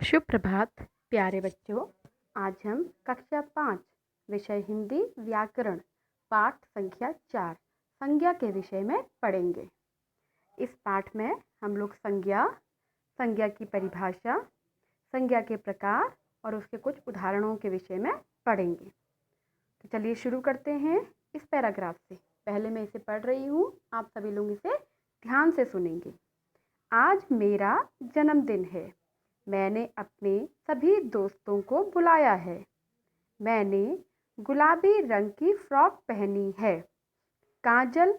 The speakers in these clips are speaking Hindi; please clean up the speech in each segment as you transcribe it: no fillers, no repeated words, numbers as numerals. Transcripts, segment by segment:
शुभ प्रभात प्यारे बच्चों। आज हम कक्षा 5 विषय हिंदी व्याकरण पाठ संख्या 4 संज्ञा के विषय में पढ़ेंगे। इस पाठ में हम लोग संज्ञा की परिभाषा, संज्ञा के प्रकार और उसके कुछ उदाहरणों के विषय में पढ़ेंगे। तो चलिए शुरू करते हैं इस पैराग्राफ से। पहले मैं इसे पढ़ रही हूँ, आप सभी लोग इसे ध्यान से सुनेंगे। आज मेरा जन्मदिन है। मैंने अपने सभी दोस्तों को बुलाया है। मैंने गुलाबी रंग की फ्रॉक पहनी है। काजल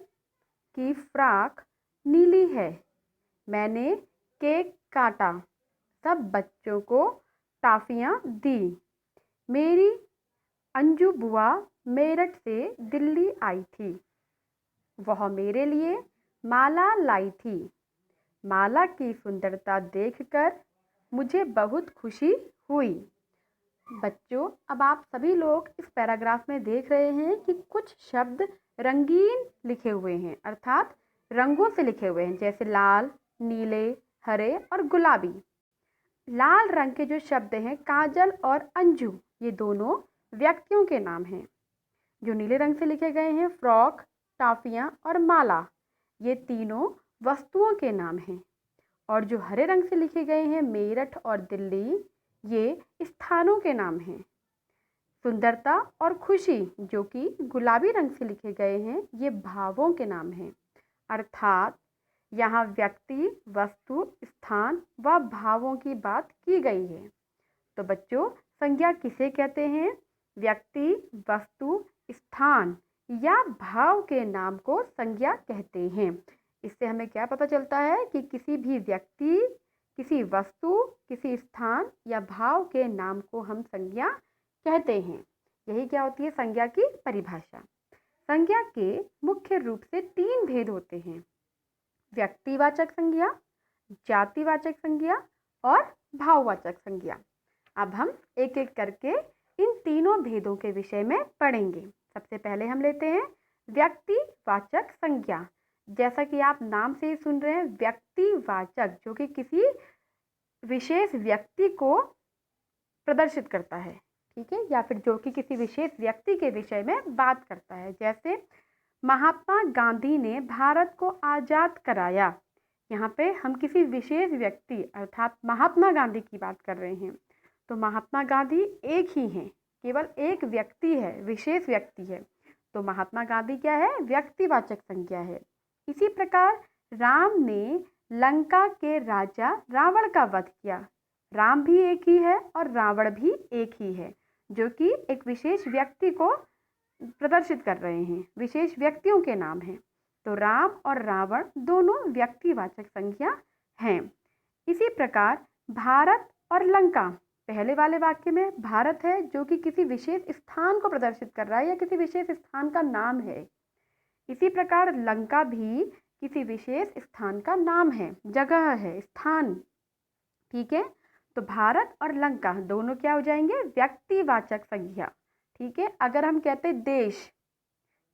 की फ्रॉक नीली है। मैंने केक काटा। सब बच्चों को टॉफियाँ दी। मेरी अंजू बुआ मेरठ से दिल्ली आई थी। वह मेरे लिए माला लाई थी। माला की सुंदरता देखकर मुझे बहुत खुशी हुई। बच्चों, अब आप सभी लोग इस पैराग्राफ में देख रहे हैं कि कुछ शब्द रंगीन लिखे हुए हैं, अर्थात रंगों से लिखे हुए हैं, जैसे लाल, नीले, हरे और गुलाबी। लाल रंग के जो शब्द हैं काजल और अंजू, ये दोनों व्यक्तियों के नाम हैं। जो नीले रंग से लिखे गए हैं फ्रॉक, टॉफियाँ और माला, ये तीनों वस्तुओं के नाम हैं। और जो हरे रंग से लिखे गए हैं मेरठ और दिल्ली, ये स्थानों के नाम हैं। सुंदरता और खुशी जो कि गुलाबी रंग से लिखे गए हैं, ये भावों के नाम हैं। अर्थात यहाँ व्यक्ति, वस्तु, स्थान व भावों की बात की गई है। तो बच्चों, संज्ञा किसे कहते हैं? व्यक्ति, वस्तु, स्थान या भाव के नाम को संज्ञा कहते हैं। इससे हमें क्या पता चलता है कि किसी भी व्यक्ति, किसी वस्तु, किसी स्थान या भाव के नाम को हम संज्ञा कहते हैं। यही क्या होती है संज्ञा की परिभाषा। संज्ञा के मुख्य रूप से 3 भेद होते हैं: व्यक्तिवाचक संज्ञा, जातिवाचक संज्ञा और भाववाचक संज्ञा। अब हम एक एक करके इन तीनों भेदों के विषय में पढ़ेंगे। सबसे पहले हम लेते हैं व्यक्तिवाचक संज्ञा। जैसा कि आप नाम से ही सुन रहे हैं, व्यक्तिवाचक, जो कि किसी विशेष व्यक्ति को प्रदर्शित करता है, ठीक है, या फिर जो कि किसी विशेष व्यक्ति के विषय में बात करता है। जैसे महात्मा गांधी ने भारत को आज़ाद कराया। यहाँ पे हम किसी विशेष व्यक्ति अर्थात महात्मा गांधी की बात कर रहे हैं। तो महात्मा गांधी एक ही हैं, केवल एक व्यक्ति है, विशेष व्यक्ति है। तो महात्मा गांधी क्या है? व्यक्तिवाचक संज्ञा है। इसी प्रकार राम ने लंका के राजा रावण का वध किया। राम भी एक ही है और रावण भी एक ही है, जो कि एक विशेष व्यक्ति को प्रदर्शित कर रहे हैं, विशेष व्यक्तियों के नाम हैं। तो राम और रावण दोनों व्यक्तिवाचक संज्ञा हैं। इसी प्रकार भारत और लंका, पहले वाले वाक्य में भारत है जो कि किसी विशेष स्थान को प्रदर्शित कर रहा है या किसी विशेष स्थान का नाम है। इसी प्रकार लंका भी किसी विशेष स्थान का नाम है, जगह है, स्थान, ठीक है। तो भारत और लंका दोनों क्या हो जाएंगे? व्यक्तिवाचक संज्ञा, ठीक है। अगर हम कहते देश,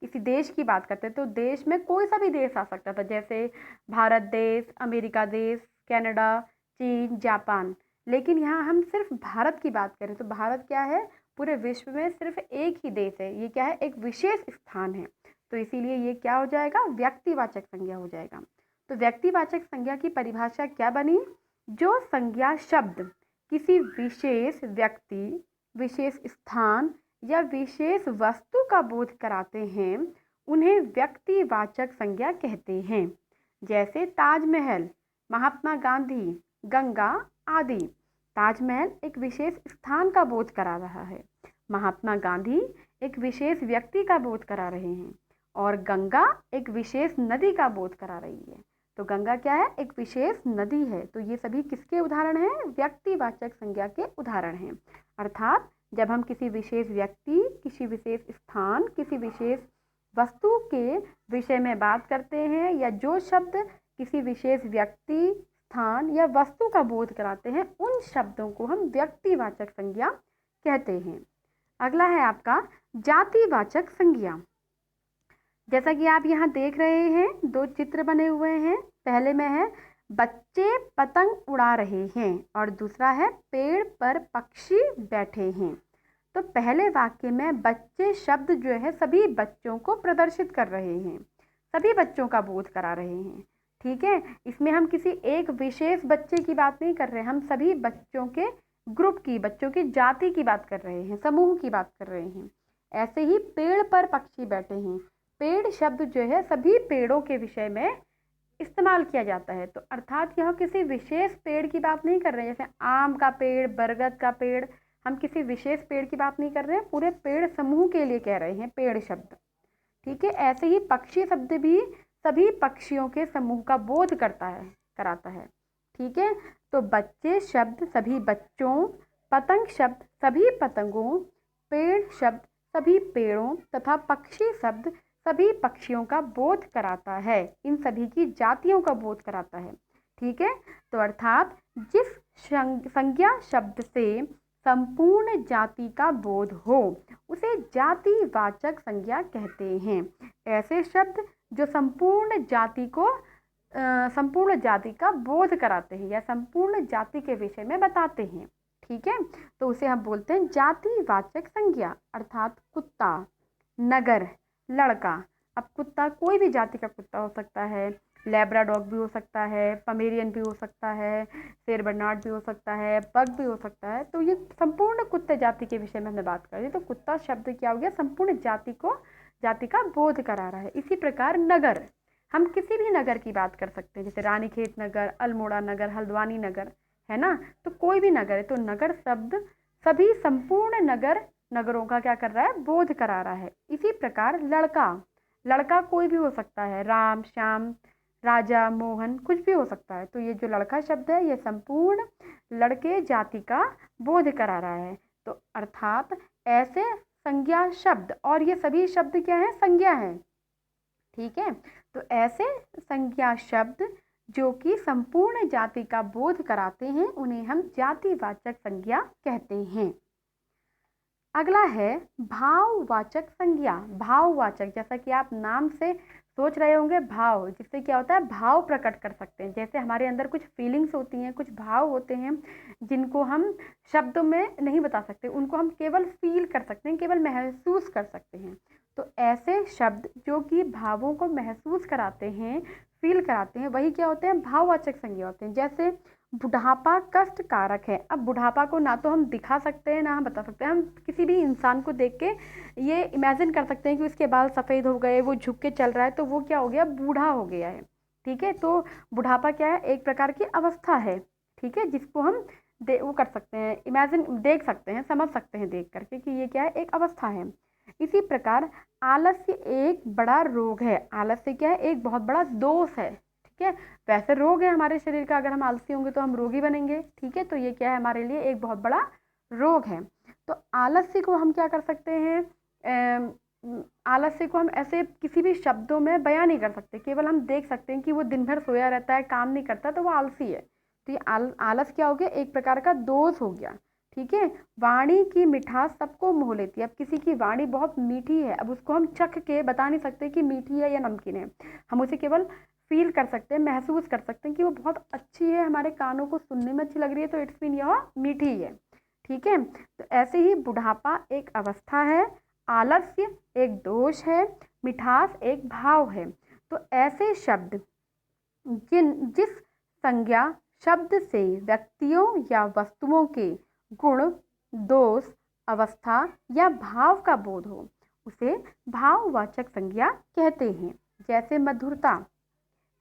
किसी देश की बात करते हैं, तो देश में कोई सा भी देश आ सकता था, जैसे भारत देश, अमेरिका देश, कनाडा, चीन, जापान। लेकिन यहाँ हम सिर्फ भारत की बात करें तो भारत क्या है? पूरे विश्व में सिर्फ एक ही देश है। ये क्या है? एक विशेष स्थान है। तो इसीलिए ये क्या हो जाएगा? व्यक्तिवाचक संज्ञा हो जाएगा। तो व्यक्तिवाचक संज्ञा की परिभाषा क्या बनी? जो संज्ञा शब्द किसी विशेष व्यक्ति, विशेष स्थान या विशेष वस्तु का बोध कराते हैं, उन्हें व्यक्तिवाचक संज्ञा कहते हैं। जैसे ताजमहल, महात्मा गांधी, गंगा आदि। ताजमहल एक विशेष स्थान का बोध करा रहा है, महात्मा गांधी एक विशेष व्यक्ति का बोध करा रहे हैं और गंगा एक विशेष नदी का बोध करा रही है। तो गंगा क्या है? एक विशेष नदी है। तो ये सभी किसके उदाहरण हैं? व्यक्तिवाचक संज्ञा के उदाहरण हैं। अर्थात जब हम किसी विशेष व्यक्ति, किसी विशेष स्थान, किसी विशेष वस्तु के विषय में बात करते हैं या जो शब्द किसी विशेष व्यक्ति, स्थान या वस्तु का बोध कराते हैं, उन शब्दों को हम व्यक्तिवाचक संज्ञा कहते हैं। अगला है आपका जातिवाचक संज्ञा। जैसा कि आप यहाँ देख रहे हैं, 2 चित्र बने हुए हैं। पहले में है बच्चे पतंग उड़ा रहे हैं, और दूसरा है पेड़ पर पक्षी बैठे हैं। तो पहले वाक्य में बच्चे शब्द जो है सभी बच्चों को प्रदर्शित कर रहे हैं, सभी बच्चों का बोध करा रहे हैं। ठीक है, इसमें हम किसी एक विशेष बच्चे की बात नहीं कर रहे, हम सभी बच्चों के ग्रुप की, बच्चों की जाति की बात कर रहे हैं, समूह की बात कर रहे हैं। ऐसे ही पेड़ पर पक्षी बैठे हैं, पेड़ शब्द जो है सभी पेड़ों के विषय में इस्तेमाल किया जाता है। तो अर्थात यह किसी विशेष पेड़ की बात नहीं कर रहे हैं, जैसे आम का पेड़, बरगद का पेड़, हम किसी विशेष पेड़ की बात नहीं कर रहे हैं, पूरे पेड़ समूह के लिए कह रहे हैं पेड़ शब्द। ठीक है, ऐसे ही पक्षी शब्द भी सभी पक्षियों के समूह का बोध कराता है। ठीक है, तो बच्चे शब्द सभी बच्चों, पतंग शब्द सभी पतंगों, पेड़ शब्द सभी पेड़ों तथा पक्षी शब्द सभी पक्षियों का बोध कराता है, इन सभी की जातियों का बोध कराता है। ठीक है, तो अर्थात जिस संज्ञा शब्द से संपूर्ण जाति का बोध हो उसे जातिवाचक संज्ञा कहते हैं। ऐसे शब्द जो संपूर्ण जाति का बोध कराते हैं या संपूर्ण जाति के विषय में बताते हैं। ठीक है, तो उसे हम बोलते हैं जातिवाचक संज्ञा। अर्थात कुत्ता, नगर, लड़का। अब कुत्ता कोई भी जाति का कुत्ता हो सकता है, लैब्राडॉग भी हो सकता है, पमेरियन भी हो सकता है, शेर बर्नार्ड भी हो सकता है, पग भी हो सकता है। तो ये संपूर्ण कुत्ते जाति के विषय में हमने बात करी, तो कुत्ता शब्द क्या हो गया, संपूर्ण जाति का बोध करा रहा है। इसी प्रकार नगर, हम किसी भी नगर की बात कर सकते हैं, जैसे रानीखेत नगर, अल्मोड़ा नगर, हल्द्वानी नगर, है ना। तो कोई भी नगर है, तो नगर शब्द सभी संपूर्ण नगरों का क्या कर रहा है, बोध करा रहा है। इसी प्रकार लड़का कोई भी हो सकता है, राम, श्याम, राजा, मोहन, कुछ भी हो सकता है। तो ये जो लड़का शब्द है ये संपूर्ण लड़के जाति का बोध करा रहा है। तो अर्थात ऐसे संज्ञा शब्द, और ये सभी शब्द क्या है, संज्ञा है। ठीक है, तो ऐसे संज्ञा शब्द जो कि संपूर्ण जाति का बोध कराते हैं उन्हें हम जातिवाचक संज्ञा कहते हैं। अगला है भाववाचक संज्ञा। भाववाचक, जैसा कि आप नाम से सोच रहे होंगे, भाव, जिससे क्या होता है, भाव प्रकट कर सकते हैं। जैसे हमारे अंदर कुछ फीलिंग्स होती हैं, कुछ भाव होते हैं जिनको हम शब्दों में नहीं बता सकते, उनको हम केवल फील कर सकते हैं, केवल महसूस कर सकते हैं। तो ऐसे शब्द जो कि भावों को महसूस कराते हैं, फील कराते हैं, वही क्या होते हैं, भाववाचक संज्ञा होते हैं। जैसे बुढ़ापा कष्ट कारक है। अब बुढ़ापा को ना तो हम दिखा सकते हैं ना हम बता सकते हैं, हम किसी भी इंसान को देख के ये इमेजिन कर सकते हैं कि उसके बाल सफ़ेद हो गए, वो झुक के चल रहा है, तो वो क्या हो गया, बूढ़ा हो गया है। ठीक है, तो बुढ़ापा क्या है, एक प्रकार की अवस्था है। ठीक है, जिसको हम वो कर सकते हैं, इमेजिन, देख सकते हैं, समझ सकते हैं देख करके कि ये क्या है, एक अवस्था है। इसी प्रकार आलस्य एक बड़ा रोग है। आलस्य क्या है, एक बहुत बड़ा दोष है। ठीक है, वैसे रोग है हमारे शरीर का, अगर हम आलसी होंगे तो हम रोगी बनेंगे। ठीक है, तो ये क्या है, हमारे लिए एक बहुत बड़ा रोग है। तो आलस्य को हम क्या कर सकते हैं, आलस्य को हम ऐसे किसी भी शब्दों में बयां नहीं कर सकते, केवल हम देख सकते हैं कि वो दिन भर सोया रहता है, काम नहीं करता, तो वो आलसी है। तो ये आलस क्या हो गया, एक प्रकार का दोष हो गया। ठीक है, वाणी की मिठास सबको मोह लेती है। अब किसी की वाणी बहुत मीठी है, अब उसको हम चख के बता नहीं सकते कि मीठी है या नमकीन है, हम उसे केवल फील कर सकते हैं, महसूस कर सकते हैं कि वो बहुत अच्छी है, हमारे कानों को सुनने में अच्छी लग रही है, तो इट्स मीन यह मीठी है। ठीक है, तो ऐसे ही बुढ़ापा एक अवस्था है, आलस्य एक दोष है, मिठास एक भाव है। तो ऐसे शब्द जिस संज्ञा शब्द से व्यक्तियों या वस्तुओं के गुण, दोष, अवस्था या भाव का बोध हो उसे भाववाचक संज्ञा कहते हैं। जैसे मधुरता,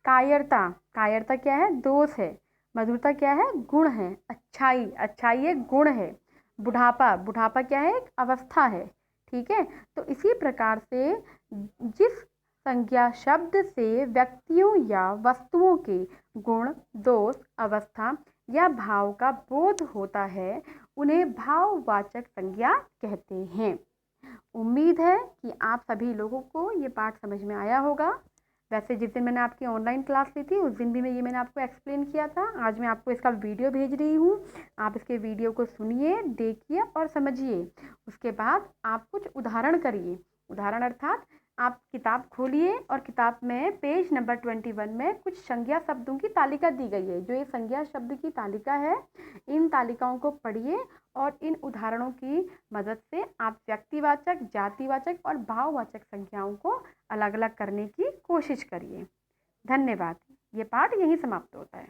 कायरता, कायरता क्या है, दोष है, मधुरता क्या है, गुण है, अच्छाई, अच्छाई एक गुण है, बुढ़ापा, बुढ़ापा क्या है, एक अवस्था है। ठीक है, तो इसी प्रकार से जिस संज्ञा शब्द से व्यक्तियों या वस्तुओं के गुण, दोष, अवस्था या भाव का बोध होता है उन्हें भाववाचक संज्ञा कहते हैं। उम्मीद है कि आप सभी लोगों को ये पाठ समझ में आया होगा। वैसे जिस दिन मैंने आपकी ऑनलाइन क्लास ली थी उस दिन भी मैंने आपको एक्सप्लेन किया था। आज मैं आपको इसका वीडियो भेज रही हूँ, आप इसके वीडियो को सुनिए, देखिए और समझिए। उसके बाद आप कुछ उदाहरण करिए। उदाहरण अर्थात आप किताब खोलिए और किताब में पेज नंबर 21 में कुछ संज्ञा शब्दों की तालिका दी गई है। जो ये संज्ञा शब्द की तालिका है, इन तालिकाओं को पढ़िए और इन उदाहरणों की मदद से आप व्यक्तिवाचक, जातिवाचक और भाववाचक संख्याओं को अलग अलग करने की कोशिश करिए। धन्यवाद। ये पाठ यहीं समाप्त होता है।